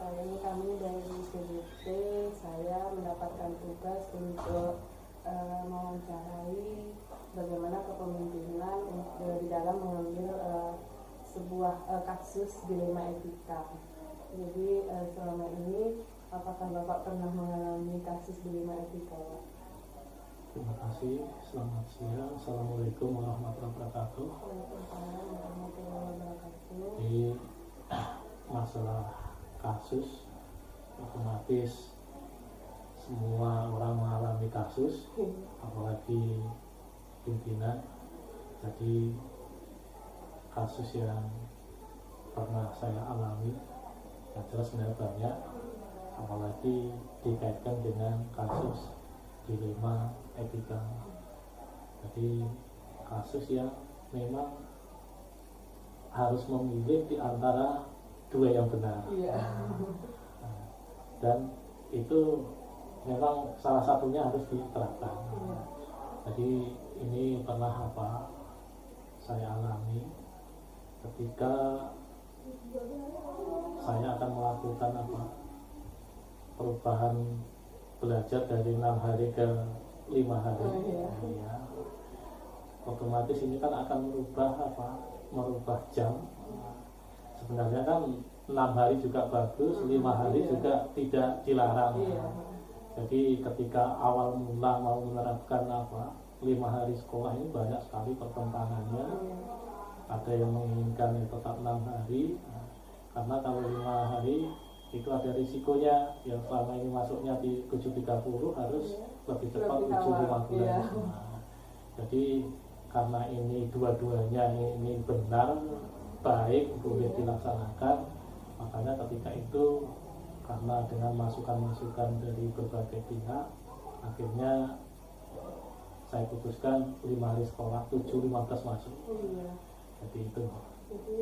Ini kami dari CBT, saya mendapatkan tugas untuk mewawancarai bagaimana kepemimpinan di dalam mengambil sebuah kasus dilema etika. Jadi selama ini apakah Bapak pernah mengalami kasus dilema etika, Pak? Terima kasih. Selamat siang. Assalamualaikum warahmatullahi wabarakatuh. Waalaikumsalam warahmatullahi wabarakatuh. Di masalah kasus, otomatis semua orang mengalami kasus, apalagi pimpinan. Jadi kasus yang pernah saya alami yang jelas sebenarnya banyak, apalagi dikaitkan dengan kasus dilema etika. Jadi kasus yang memang harus memilih di antara dua yang benar. Dan itu memang salah satunya harus diterapkan. Jadi ini pernah saya alami ketika saya akan melakukan perubahan belajar dari 6 hari ke 5 hari. Ya. Otomatis ini kan akan merubah jam. Sebenarnya kan 6 hari juga bagus, 5 hari juga tidak dilarang. Jadi ketika awal mula mau menerapkan 5 hari sekolah ini banyak sekali pertentangannya. Ada yang menginginkan tetap 6 hari, karena kalau 5 hari itu ada risikonya yang selama ini masuknya di 7.30 harus lebih cepat 7.15. Jadi karena ini dua-duanya ini benar, baik, boleh dilaksanakan, makanya ketika itu karena dengan masukan-masukan dari berbagai pihak, akhirnya saya putuskan 5 hari sekolah, 7.15 masuk. Jadi itu. Jadi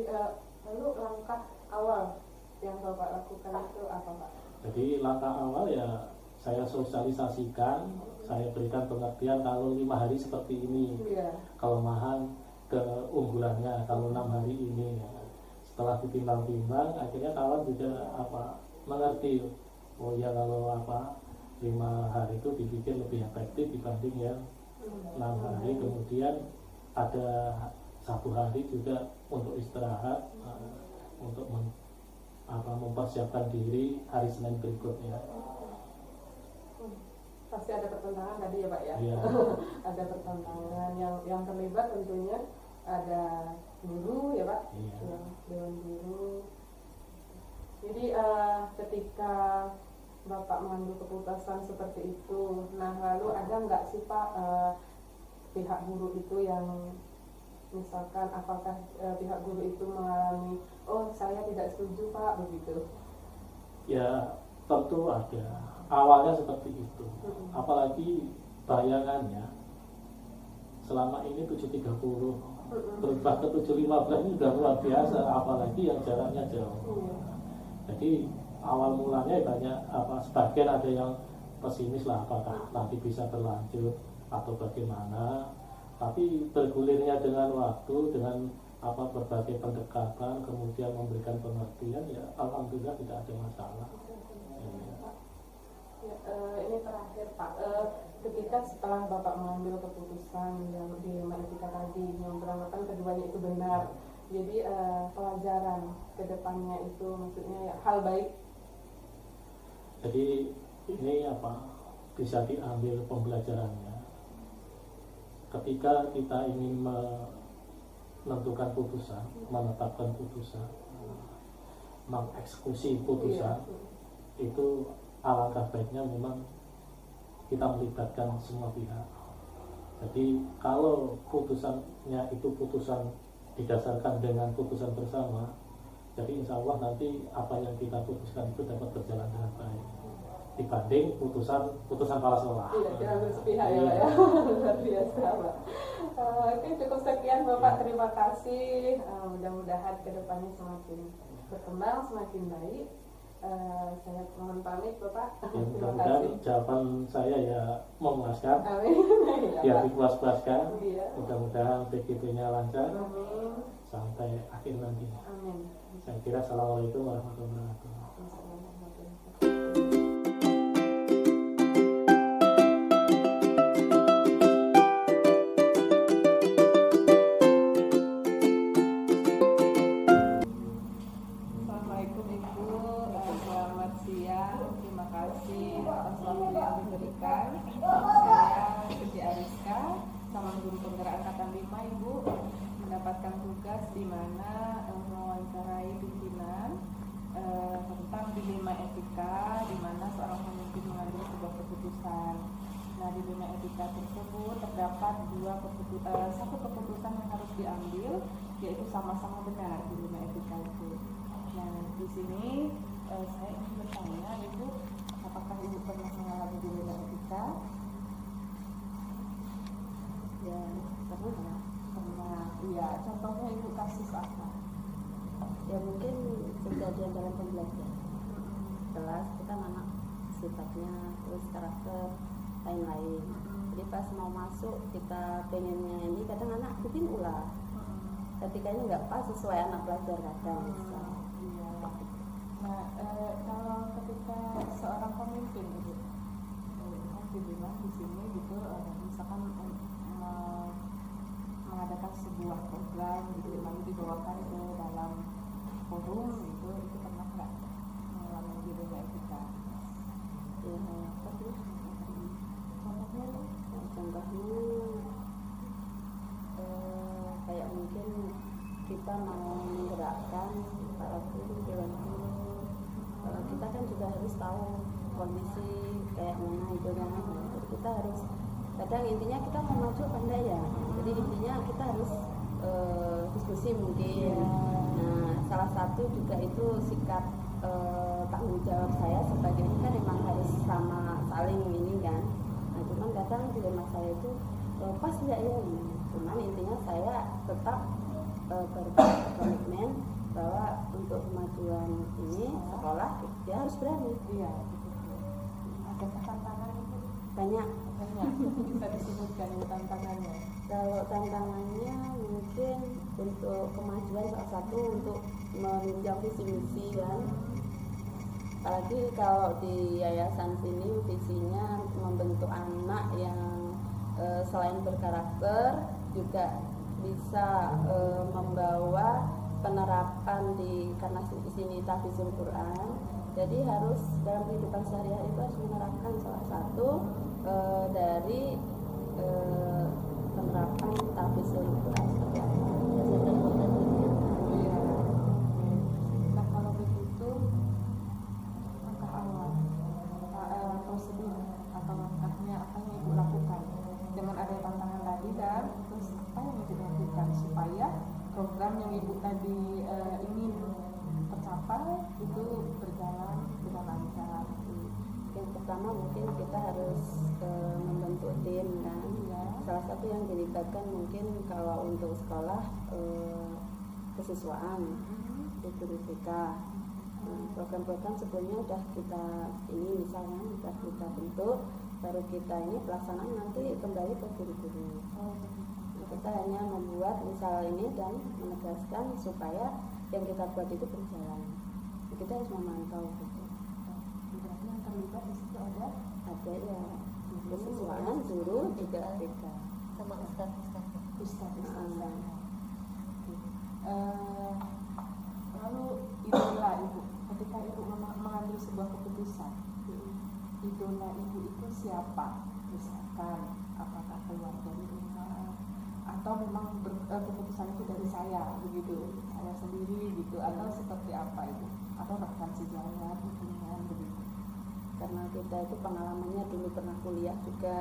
lalu langkah awal yang Bapak lakukan itu apa, Pak? Jadi langkah awal ya saya sosialisasikan, saya berikan pengertian kalau 5 hari seperti ini, kelemahan, keunggulannya kalau 6 hari ini. Setelah ditimbang-timbang, akhirnya kawan juga mengerti. Oh ya, kalau 5 hari itu dipikir lebih efektif dibanding yang 6 hari. Kemudian ada 1 hari juga untuk istirahat, untuk mempersiapkan diri hari Senin berikutnya. Pasti ada pertentangan tadi ya, Pak ya? Iya. Ada pertentangan yang terlibat tentunya ada guru ya, Pak? Iya. Dewan guru. Jadi ketika Bapak mengambil keputusan seperti itu, nah lalu ada nggak sih Pak pihak guru itu yang misalkan apakah pihak guru itu mengalami, oh saya tidak setuju Pak, begitu? Ya tentu ada, awalnya seperti itu. Apalagi bayangannya selama ini 7.30 berubah ke 7.15 ini sudah luar biasa, apalagi yang jaraknya jauh. Jadi awal mulanya banyak sebagian ada yang pesimis lah, apakah nanti bisa berlanjut atau bagaimana. Tapi bergulirnya dengan waktu, dengan berbagai pendekatan, kemudian memberikan pengertian, ya alhamdulillah tidak ada masalah. Ini terakhir Pak, ketika setelah Bapak mengambil keputusan yang di etika tadi, yang beranggapan keduanya itu benar, jadi pelajaran kedepannya itu maksudnya hal baik. Jadi ini bisa diambil pembelajarannya. Ketika kita ingin menentukan putusan, menetapkan putusan, mengeksekusi putusan, itu alangkah baiknya memang kita melibatkan semua pihak. Jadi kalau putusannya itu putusan didasarkan dengan putusan bersama, jadi insya Allah nanti apa yang kita putuskan itu dapat berjalan dengan baik dibanding putusan kelas sekolah. Tidak diambil sepihak ya Pak ya. Luar biasa Pak. Oke, cukup sekian Bapak, terima kasih. Mudah-mudahan kedepannya semakin berkembang, semakin baik. Saya mohon pamit Bapak. Ya, Terima mudah-mudahan kasih. jawaban saya ya memuaskan, Amin. biar Ya, Pak. dipuas-puaskan. Iya. Mudah-mudahan PGP-nya lancar Amin. sampai akhir nanti. Amin. Saya kira assalamualaikum warahmatullahi wabarakatuh. Assalamualaikum Ibu, selamat siang. Terima kasih atas waktu yang diberikan. Saya Siti Ariska, sama guru penggerak angkatan 5 Ibu, mendapatkan tugas di mana mewawancarai pimpinan tentang dilema etika di mana seorang pemimpin mengambil sebuah keputusan. Nah, di dilema etika tersebut terdapat satu keputusan yang harus diambil, yaitu sama-sama benar di dilema etika itu. Nah, di sini saya ingin bertanya, Ibu, apakah Ibu pernah mengalami dilema etika? Ya, pernah. Iya, contohnya Ibu kasus apa? Ya mungkin kejadian dalam pembelajaran kelas kita anak sifatnya terus karakter lain-lain. Jadi pas mau masuk kita pengennya ini kadang anak bikin ulah ketika ini nggak pas sesuai anak belajar kadang bisa. Iya. Nah, kalau ketika seorang pemimpin gitu, kan dibilang di sini gitu, misalkan mengadakan sebuah program gitu, lalu dibawakan ke dalam forum gitu, itu pernah nggak mengalami dilema etika? Ya tapi Contohnya nih? contohnya kayak mungkin kita mau menggerakkan para guru dewan guru, kita kan juga harus tahu kondisi kayak mana itu kan. Jadi kita harus kadang intinya kita mau maju pandai ya, jadi intinya kita harus diskusi mungkin. Nah, salah satu juga itu sikap tanggung jawab saya sebagai ini kan memang harus sama saling ini kan. Nah, cuman kadang dilema saya itu pas enggak ya ini. Cuman intinya saya tetap berkomitmen bahwa untuk kemajuan ini sekolah dia harus berani. Iya, betul. Adakah tantangan itu? Banyak. Bisa disebutkan ini tantangannya? Kalau tantangannya mungkin untuk kemajuan salah satu untuk menunjang visi misi kan. Apalagi kalau di yayasan sini visinya membentuk anak yang selain berkarakter juga bisa membawa penerapan karena di sini tahfidzul Quran. Jadi harus dalam kehidupan sehari-hari itu harus menerapkan salah satu dari penerapan tahfidzul Quran seperti apa. Iya. Nah, kalau begitu langkah awal, prosedur atau langkahnya apa yang Ibu lakukan dengan ada tantangan tadi, dan terus apa yang Ibu lakukan supaya program yang Ibu tadi ingin tercapai itu berjalan dengan lancar? Yang pertama mungkin kita harus membentuk tim kan. Ya. Salah satu yang dilibatkan mungkin kalau untuk sekolah kesiswaan di guru BK. Program-program sebelumnya sudah kita ini misalnya sudah kita bentuk, baru kita ini pelaksanaan nanti kembali ke guru-guru. Kita hanya membuat misal ini dan menegaskan supaya yang kita buat itu berjalan. Kita harus memantau gitu. Berarti yang terlibat di situ ada Ya kesiswaan, guru juga BK sama Ustaz. Lalu idola Ibu, ketika Ibu mengambil sebuah keputusan, idola Ibu itu siapa? Misalkan apakah keluarga di rumah, atau memang keputusan itu dari saya begitu, saya sendiri gitu, atau seperti apa itu, atau bahkan sejauh hubungan begitu? karena kita itu pengalamannya dulu pernah kuliah juga,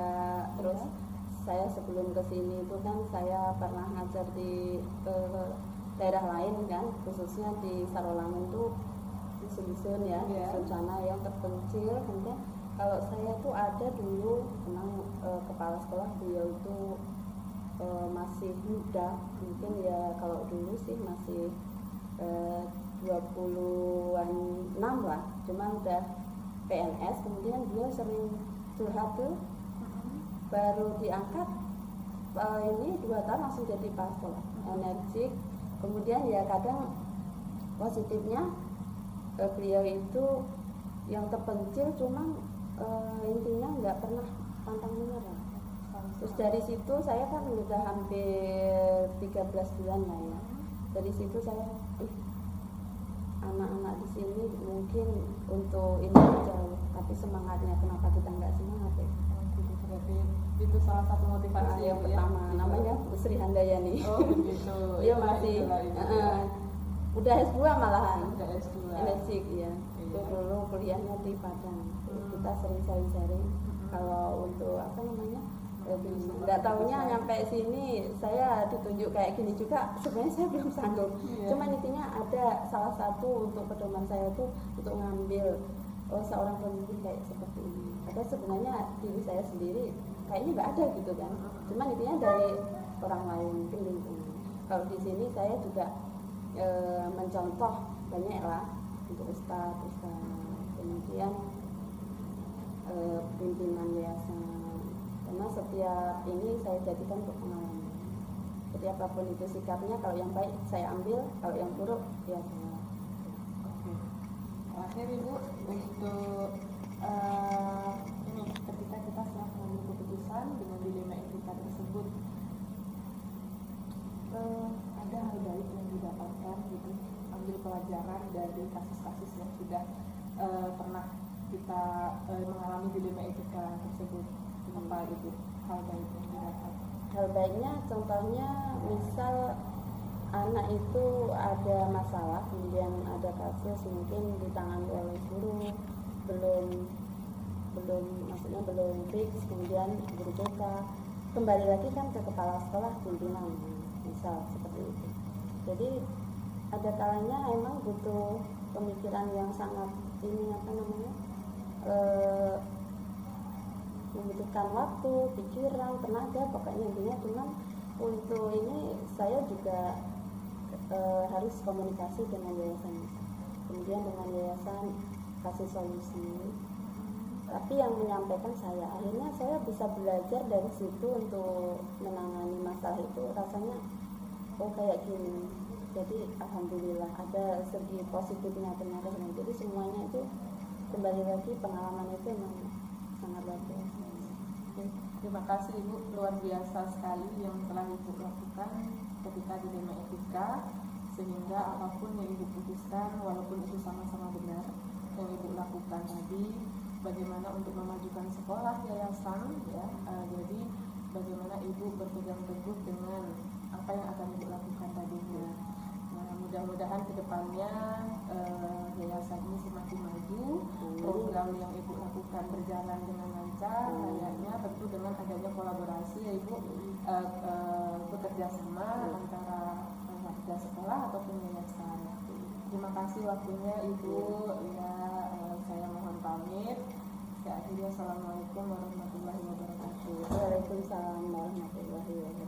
terus saya sebelum kesini itu kan saya pernah ngajar di daerah lain kan, khususnya di Sarolangun itu dusun-dusun ya, bencana yang terpencil. Kemudian kalau saya tuh ada dulu memang kepala sekolah beliau itu masih muda, mungkin ya kalau dulu sih masih 26 lah, cuma udah PNS. Kemudian dia sering curhat tuh, baru diangkat ini 2 tahun langsung jadi pastor, energik. Kemudian ya kadang positifnya beliau itu yang terpencil, cuma intinya nggak pernah pantang menyerah. Terus dari situ saya kan udah hampir 13 bulan lah ya. Dari situ saya anak-anak di sini mungkin untuk ini jauh, tapi semangatnya kenapa kita nggak semangat ya? Berarti itu salah satu motivasi yang pertama, ya? namanya Bu Sri Handayani. Oh begitu. Dia masih udah S2 malahan. Udah S2. Energik ya. Itu dulu kuliahnya di Padang. Kita sering sharing-sharing. Kalau untuk apa namanya? Nggak taunya nyampe sini saya ditunjuk kayak gini juga, sebenarnya saya belum sanggup. Cuma intinya ada salah satu untuk pedoman saya tuh untuk ngambil seorang pemimpin kayak seperti ini. Ada sebenarnya diri saya sendiri kayaknya nggak ada gitu kan. Cuma intinya dari orang lain, mungkin lingkungan. Kalau di sini saya juga mencontoh banyak lah untuk ustadz, kemudian pimpinan yayasan. Karena setiap ini saya jadikan untuk pengalaman. Jadi apapun itu sikapnya, kalau yang baik saya ambil, kalau yang buruk ya saya. Oke. Terakhir Ibu, untuk ini ketika kita setelah mengambil keputusan dengan dilema etika tersebut, ada hal baik yang didapatkan gitu, ambil pelajaran dari kasus-kasus yang sudah pernah kita mengalami dilema etika tersebut. Apa itu hal baik yang didapat? Hal baiknya contohnya misal anak itu ada masalah, kemudian ada kasus mungkin ditangani oleh guru maksudnya belum fix, kemudian guru BK kembali lagi kan ke kepala sekolah, pimpinan, misal seperti itu. Jadi ada kalanya emang butuh pemikiran yang sangat ini apa namanya membutuhkan waktu, pikiran, tenaga, pokoknya intinya. Cuman untuk ini saya juga harus komunikasi dengan yayasan, kemudian dengan yayasan kasih solusi. Tapi yang menyampaikan saya, akhirnya saya bisa belajar dari situ untuk menangani masalah itu. Rasanya kayak gini. Jadi alhamdulillah ada segi positifnya ternyata. Jadi semuanya itu kembali lagi pengalaman itu memang sangat luar biasa. Terima kasih Ibu, luar biasa sekali yang telah Ibu lakukan ketika dilema etika, sehingga apapun yang Ibu putuskan, walaupun itu sama-sama benar yang Ibu lakukan tadi, bagaimana untuk memajukan sekolah yayasan ya, jadi bagaimana Ibu berpegang teguh dengan apa yang akan Ibu lakukan tadinya. Nah, mudah-mudahan kedepannya yayasan ini semakin maju, program yang Ibu lakukan berjalan dengan lancar, kayaknya tentu dengan adanya kolaborasi ya Ibu, bekerja sama antara warga sekolah ataupun yayasan. Terima kasih waktunya Ibu, ya saya mohon pamit. Saya akhiri, assalamualaikum warahmatullahi wabarakatuh. Waalaikumsalam warahmatullahi wabarakatuh.